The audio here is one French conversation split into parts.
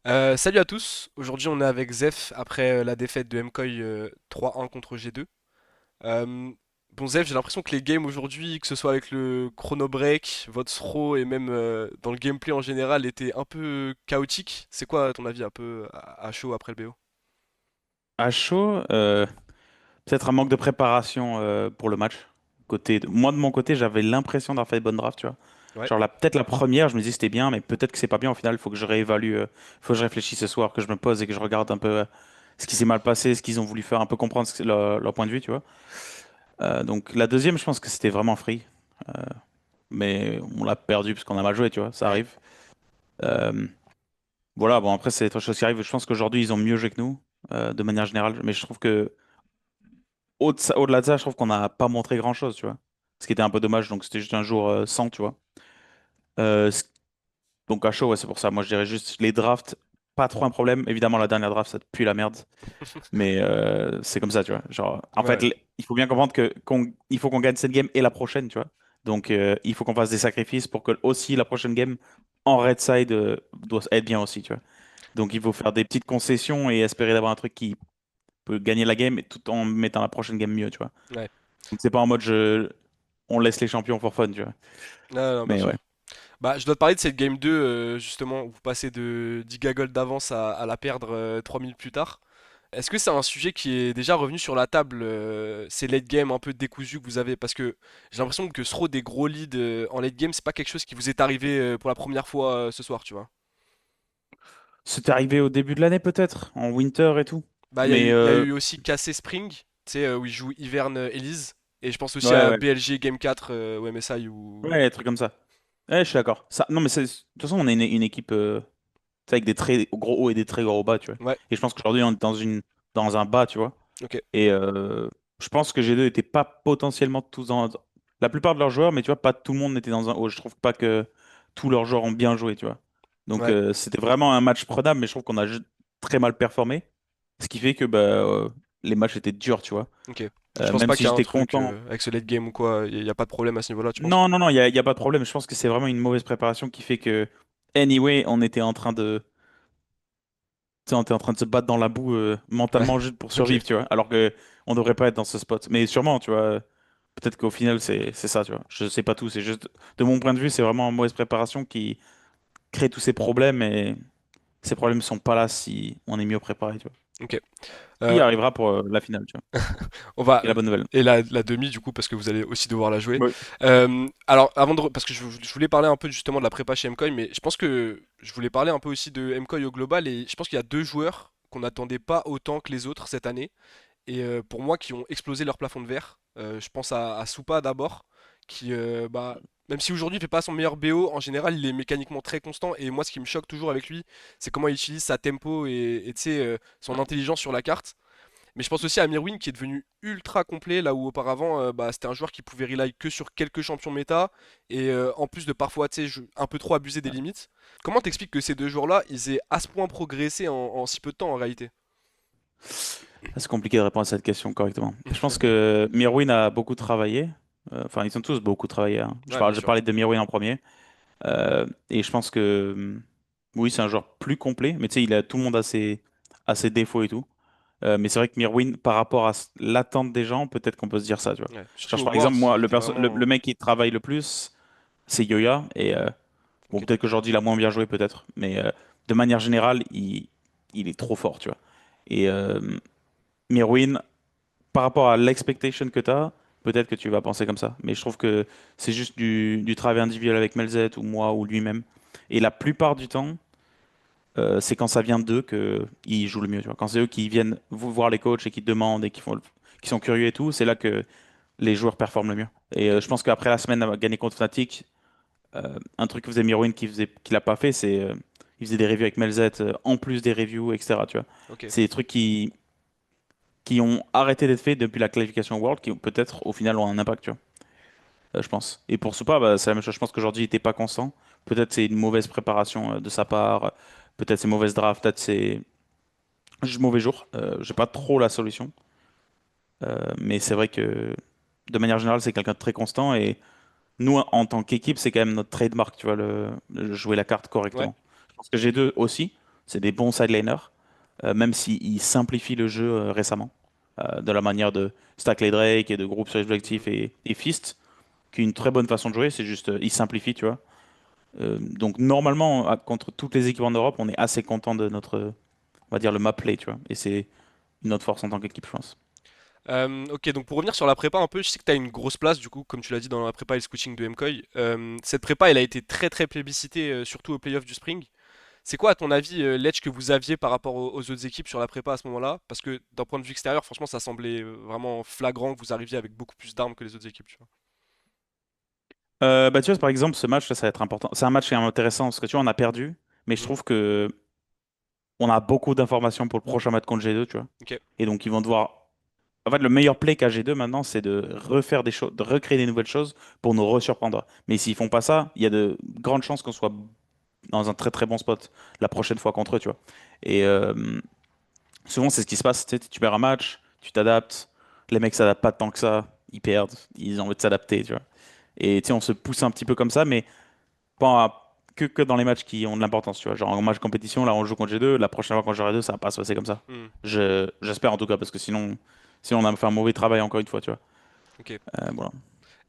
Salut à tous, aujourd'hui on est avec Zef après la défaite de MKOI 3-1 contre G2. Euh, bon Zef, j'ai l'impression que les games aujourd'hui, que ce soit avec le chrono break, votre throw et même dans le gameplay en général, étaient un peu chaotiques. C'est quoi ton avis un peu à chaud après le BO? À chaud, peut-être un manque de préparation pour le match. Moi, de mon côté, j'avais l'impression d'avoir fait de bonnes drafts, tu vois. Ouais, Genre, peut-être la première, je me disais c'était bien, mais peut-être que c'est pas bien. Au final, il faut que je réévalue, faut que je réfléchisse ce soir, que je me pose et que je regarde un peu ce qui s'est mal passé, ce qu'ils ont voulu faire, un peu comprendre leur point de vue, tu vois. Donc, la deuxième, je pense que c'était vraiment free, mais on l'a perdu parce qu'on a mal joué, tu vois. Ça ouais. arrive. Euh, voilà, bon, après, c'est autre chose qui arrive. Je pense qu'aujourd'hui, ils ont mieux joué que nous, de manière générale, mais je trouve que au-delà de ça, je trouve qu'on n'a pas montré grand-chose, tu vois. Ce qui était un peu dommage, donc c'était juste un jour sans, tu vois. Euh, c- donc à chaud, ouais, c'est pour ça. Moi, je dirais juste les drafts, pas trop un problème. Évidemment, la dernière draft, ça pue la merde. Mais c'est comme ça, tu vois. Genre, en fait, Ouais, il faut bien comprendre il faut qu'on gagne cette game et la prochaine, tu vois. Donc, il faut qu'on fasse des sacrifices pour que aussi la prochaine game en red side doit être bien aussi, tu vois. Donc, il faut faire des petites concessions et espérer d'avoir un truc qui peut gagner la game tout en mettant la prochaine game mieux, tu vois. ouais. Donc, c'est pas en mode on laisse les champions for fun, tu vois. Non, non, bien Mais sûr. ouais. Bah, je dois te parler de cette game 2, justement, où vous passez de 10 gold d'avance à la perdre 3 minutes plus tard. Est-ce que c'est un sujet qui est déjà revenu sur la table, ces late game un peu décousus que vous avez? Parce que j'ai l'impression que throw des gros leads en late game, c'est pas quelque chose qui vous est arrivé pour la première fois ce soir, tu vois. C'était arrivé au début de l'année peut-être, en winter et tout. Bah, Mais il y a eu aussi KC Spring, tu sais, où il joue Ivern Elise. Et je pense aussi ouais, à ouais. BLG Game 4 ou MSI ou. Ouais, des trucs comme ça. Ouais, je suis d'accord. Ça, non, mais de toute façon, on est une équipe tu sais, avec des très gros hauts et des très gros bas, tu vois. Ouais, Et je pense qu'aujourd'hui, on est dans un bas, tu vois. ok. Et je pense que G2 était pas potentiellement tous dans. La plupart de leurs joueurs, mais tu vois, pas tout le monde n'était dans un haut. Je trouve pas que tous leurs joueurs ont bien joué, tu vois. Donc Ouais, c'était vraiment un match prenable, mais je trouve qu'on a juste très mal performé. Ce qui fait que bah, les matchs étaient durs, tu vois. ok. Je pense Même pas si qu'il y a un j'étais truc content. avec ce late game ou quoi, il y a pas de problème à ce niveau-là, tu penses? Non, non, non, y a pas de problème. Je pense que c'est vraiment une mauvaise préparation qui fait que, anyway, on était en train de, tu sais, on était en train de se battre dans la boue Ouais, mentalement juste pour ok. survivre, tu vois. Alors que on devrait pas être dans ce spot. Mais sûrement, tu vois, peut-être qu'au final, c'est ça, tu vois. Je sais pas tout. C'est juste, de mon point de vue, c'est vraiment une mauvaise préparation qui crée tous ces problèmes et ces problèmes sont pas là si on est mieux préparé, tu vois. Ok. Qui Euh, arrivera pour la finale, tu vois. On va Et la bonne nouvelle. et la demi du coup parce que vous allez aussi devoir la jouer. Oui. Alors parce que je voulais parler un peu justement de la prépa chez MKOI, mais je pense que je voulais parler un peu aussi de MKOI au global et je pense qu'il y a deux joueurs qu'on n'attendait pas autant que les autres cette année et pour moi qui ont explosé leur plafond de verre. Je pense à Supa d'abord qui bah même si aujourd'hui il fait pas son meilleur BO, en général il est mécaniquement très constant et moi ce qui me choque toujours avec lui, c'est comment il utilise sa tempo et tu sais son intelligence sur la carte. Mais je pense aussi à Mirwin qui est devenu ultra complet là où auparavant bah, c'était un joueur qui pouvait rely que sur quelques champions méta et en plus de parfois tu sais, un peu trop abuser des limites. Comment t'expliques que ces deux joueurs-là ils aient à ce point progressé en si peu de temps en réalité? C'est compliqué de répondre à cette question correctement. Je pense que Mirwin a beaucoup travaillé. Enfin, ils ont tous beaucoup travaillé, hein. Ouais, bien Je sûr. parlais de Mirwin en premier. Et je pense que oui, c'est un joueur plus complet, mais tu sais, tout le monde a ses défauts et tout. Mais c'est vrai que Mirwin, par rapport à l'attente des gens, peut-être qu'on peut se dire ça, tu vois. Ouais. Genre, Surtout au par exemple, Worlds, moi, il était le vraiment. mec qui travaille le plus, c'est Yoya. Et bon, Ok. peut-être qu'aujourd'hui, il a moins bien joué, peut-être. Mais de manière générale, il est trop fort, tu vois. Et Mirwin, par rapport à l'expectation que tu as, peut-être que tu vas penser comme ça. Mais je trouve que c'est juste du travail individuel avec Melzet ou moi ou lui-même. Et la plupart du temps, c'est quand ça vient d'eux qu'ils jouent le mieux. Tu vois. Quand c'est eux qui viennent vous voir les coachs et qui demandent et qui sont curieux et tout, c'est là que les joueurs performent le mieux. Et Ok. je pense qu'après la semaine à gagner contre Fnatic, un truc que faisait Mirwin qu'il a pas fait, c'est il faisait des reviews avec Melzet en plus des reviews, etc. Tu vois. Ok. C'est des trucs qui ont arrêté d'être faits depuis la qualification au World, qui peut-être au final ont un impact, tu vois, je pense. Et pour Soupa, bah, c'est la même chose. Je pense qu'aujourd'hui, il n'était pas constant. Peut-être c'est une mauvaise préparation de sa part, peut-être c'est mauvaise draft, peut-être c'est juste mauvais jour. J'ai pas trop la solution. Mais c'est vrai que de manière générale, c'est quelqu'un de très constant. Et nous, en tant qu'équipe, c'est quand même notre trademark, tu vois, jouer la carte Ouais. correctement. Je pense que G2 aussi. C'est des bons side laners, même s'ils simplifient le jeu récemment, de la manière de stack les Drake et de groupe sur Mhm. objectif et Fist, qui est une très bonne façon de jouer, c'est juste, ils simplifient, tu vois. Donc normalement, contre toutes les équipes en Europe, on est assez content de notre, on va dire, le map play, tu vois. Et c'est notre force en tant qu'équipe, je pense. Ok, donc pour revenir sur la prépa un peu, je sais que tu as une grosse place du coup, comme tu l'as dit dans la prépa et le coaching de MCOY. Cette prépa, elle a été très très plébiscitée, surtout au playoff du Spring. C'est quoi, à ton avis, l'edge que vous aviez par rapport aux autres équipes sur la prépa à ce moment-là? Parce que d'un point de vue extérieur, franchement, ça semblait vraiment flagrant que vous arriviez avec beaucoup plus d'armes que les autres équipes, tu vois. Bah, tu vois, par exemple, ce match, là, ça va être important. C'est un match qui est intéressant parce que tu vois, on a perdu, mais je Mhm. trouve que on a beaucoup d'informations pour le prochain match contre G2, tu vois. Ok. Et donc, ils vont devoir. En fait, le meilleur play qu'a G2 maintenant, c'est de refaire des choses, de recréer des nouvelles choses pour nous resurprendre. Mais s'ils font pas ça, il y a de grandes chances qu'on soit dans un très très bon spot la prochaine fois contre eux, tu vois. Et souvent, c'est ce qui se passe. Tu sais, tu perds un match, tu t'adaptes, les mecs s'adaptent pas tant que ça, ils perdent, ils ont envie de s'adapter, tu vois. Et tu sais, on se pousse un petit peu comme ça, mais que dans les matchs qui ont de l'importance, tu vois. Genre en match compétition, là on joue contre G2, la prochaine fois qu'on jouera 2, ça va pas se passer comme ça. Hmm. J'espère en tout cas, parce que sinon on a fait un mauvais travail encore une fois, tu vois. Ok. Voilà.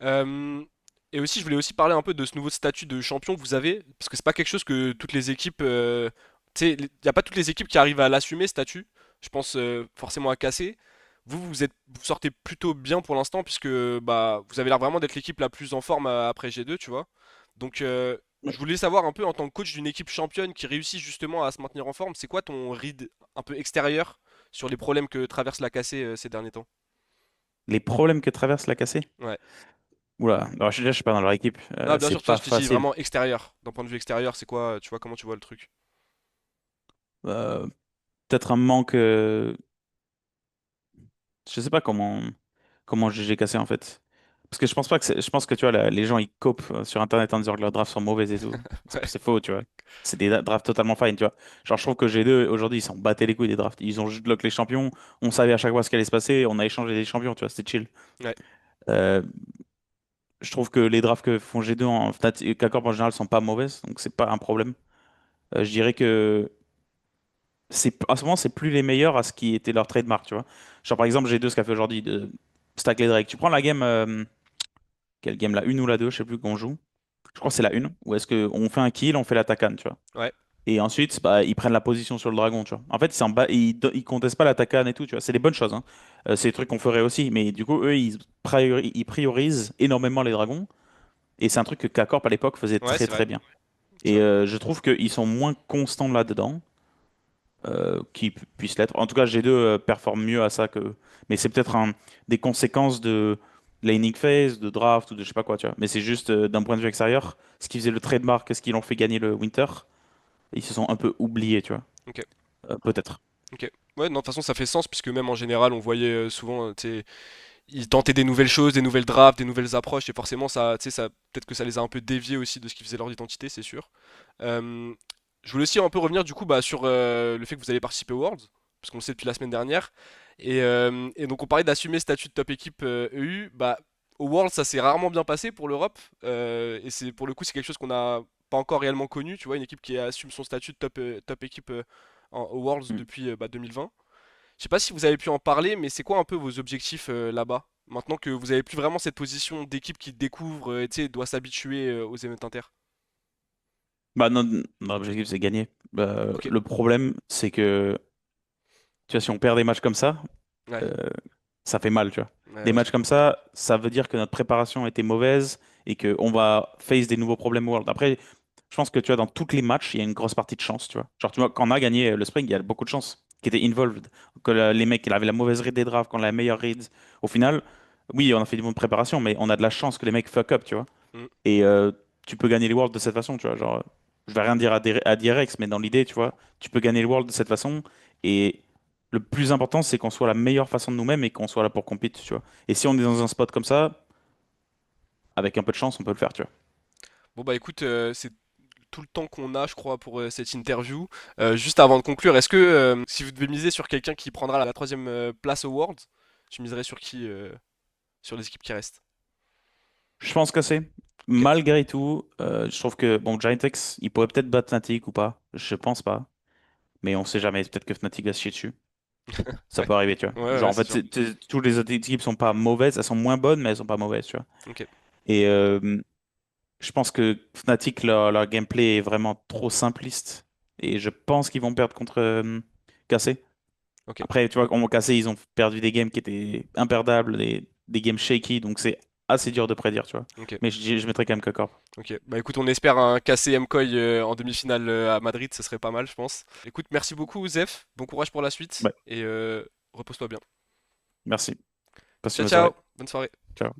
Euh, et aussi, je voulais aussi parler un peu de ce nouveau statut de champion que vous avez, parce que c'est pas quelque chose que toutes les équipes, tu sais, il n'y a pas toutes les équipes qui arrivent à l'assumer, ce statut. Je pense forcément à casser. Vous sortez plutôt bien pour l'instant, puisque bah, vous avez l'air vraiment d'être l'équipe la plus en forme après G2, tu vois. Donc, je voulais savoir un peu en tant que coach d'une équipe championne qui réussit justement à se maintenir en forme, c'est quoi ton read un peu extérieur sur les problèmes que traverse la cassée ces derniers temps? Les problèmes que traverse la cassée. Ouais. Oula, alors je suis pas dans leur équipe. Non, bien sûr, C'est toi, pas je te dis facile. vraiment extérieur. D'un point de vue extérieur, c'est quoi, tu vois, comment tu vois le truc? Euh, Peut-être un manque. Je sais pas comment juger cassé en fait. Parce que je pense pas que je pense que tu vois les gens ils copent sur internet en disant que leurs drafts sont mauvais et tout. Ouais, C'est faux, tu vois. C'est des drafts totalement fine, tu vois. Genre je trouve que G2 aujourd'hui ils s'en battaient les couilles des drafts. Ils ont juste bloqué les champions. On savait à chaque fois ce qui allait se passer. On a échangé des champions, tu vois. C'était chill. ouais, Euh, je trouve que les drafts que font G2 et qu'Accorp en général sont pas mauvaises, donc c'est pas un problème. Je dirais que à ce moment c'est plus les meilleurs à ce qui était leur trademark, tu vois. Genre par exemple G2 ce qu'a fait aujourd'hui de stack les Drake. Tu prends la game. Quelle game, la une ou la 2 je sais plus qu'on joue. Je crois que c'est la une. Ou est-ce qu'on fait un kill, on fait la Takan, tu vois. ouais, Et ensuite, bah, ils prennent la position sur le dragon, tu vois. En fait, ils contestent pas la Takan et tout, tu vois. C'est des bonnes choses, hein. C'est des trucs qu'on ferait aussi. Mais du coup, eux, ils priorisent énormément les dragons. Et c'est un truc que K-Corp à l'époque faisait ouais, très c'est vrai, très bien. c'est Et vrai. je trouve qu'ils sont moins constants là-dedans qu'ils puissent l'être. En tout cas, G2 performe mieux à ça que. Mais c'est peut-être des conséquences de laning phase, de draft ou de je sais pas quoi, tu vois. Mais c'est juste d'un point de vue extérieur, ce qui faisait le trademark, ce qui l'ont fait gagner le Winter, ils se sont un peu oubliés, tu vois. Ok, Peut-être. ok. Ouais, non, de toute façon, ça fait sens, puisque même en général, on voyait souvent, tu sais, ils tentaient des nouvelles choses, des nouvelles drafts, des nouvelles approches, et forcément, ça, tu sais, ça, peut-être que ça les a un peu déviés aussi de ce qui faisait leur identité, c'est sûr. Euh, je voulais aussi un peu revenir, du coup, bah, sur le fait que vous allez participer aux Worlds, parce qu'on le sait depuis la semaine dernière. Et donc, on parlait d'assumer le statut de top équipe EU. Bah, au Worlds, ça s'est rarement bien passé pour l'Europe, et c'est pour le coup, c'est quelque chose qu'on n'a pas encore réellement connu, tu vois, une équipe qui assume son statut de top équipe au Worlds Mm. depuis bah, 2020. Je sais pas si vous avez pu en parler, mais c'est quoi un peu vos objectifs là-bas? Maintenant que vous avez plus vraiment cette position d'équipe qui découvre et tu sais, doit s'habituer aux événements inter. Bah, notre objectif, c'est gagner. Ok, Le problème, c'est que, tu vois, si on perd des matchs comme ça, ouais, euh, ça fait mal, tu vois. ouais, Des ouais, je matchs comme comprends. ça veut dire que notre préparation était mauvaise et qu'on va face des nouveaux problèmes au World. Après, je pense que tu vois, dans tous les matchs, il y a une grosse partie de chance, tu vois. Genre, tu vois, quand on a gagné le Spring, il y a beaucoup de chance qui étaient involved. Que les mecs, ils avaient la mauvaise read des drafts, qu'on a la meilleure read. Au final, oui, on a fait des bonnes préparations, mais on a de la chance que les mecs fuck up, tu vois. Mm. Et tu peux gagner les Worlds de cette façon, tu vois. Genre, je vais rien dire à DRX, mais dans l'idée, tu vois, tu peux gagner le World de cette façon. Et le plus important, c'est qu'on soit la meilleure façon de nous-mêmes et qu'on soit là pour compétir, tu vois. Et si on est dans un spot comme ça, avec un peu de chance, on peut le faire, tu vois. Bon bah écoute, c'est tout le temps qu'on a, je crois, pour cette interview. Juste avant de conclure, est-ce que si vous devez miser sur quelqu'un qui prendra la troisième place au Worlds, tu miserais sur qui sur les équipes qui restent? Je pense que c'est. Ok. Malgré tout, je trouve que, bon, Giantex, il pourrait peut-être battre Fnatic ou pas. Je pense pas. mais on sait jamais. Peut-être que Fnatic va se chier dessus. Ça peut arriver, tu vois. Ouais, Genre, ouais, en c'est fait, sûr. toutes les autres équipes sont pas mauvaises, elles sont moins bonnes, mais elles sont pas mauvaises, tu vois. Ok, Et je pense que Fnatic, leur gameplay est vraiment trop simpliste. Et je pense qu'ils vont perdre contre KC. ok, Après, tu vois, contre KC, ils ont perdu des games qui étaient imperdables, des games shaky, donc c'est assez dur de prédire, tu vois. ok, Mais je mettrais quand même K-Corp. ok. Bah écoute, on espère un KCM Koi en demi-finale à Madrid, ce serait pas mal, je pense. Écoute, merci beaucoup, Zef. Bon courage pour la suite Ouais, et repose-toi bien. merci. Passe une Ciao, bonne soirée. ciao. Bonne soirée. Ciao.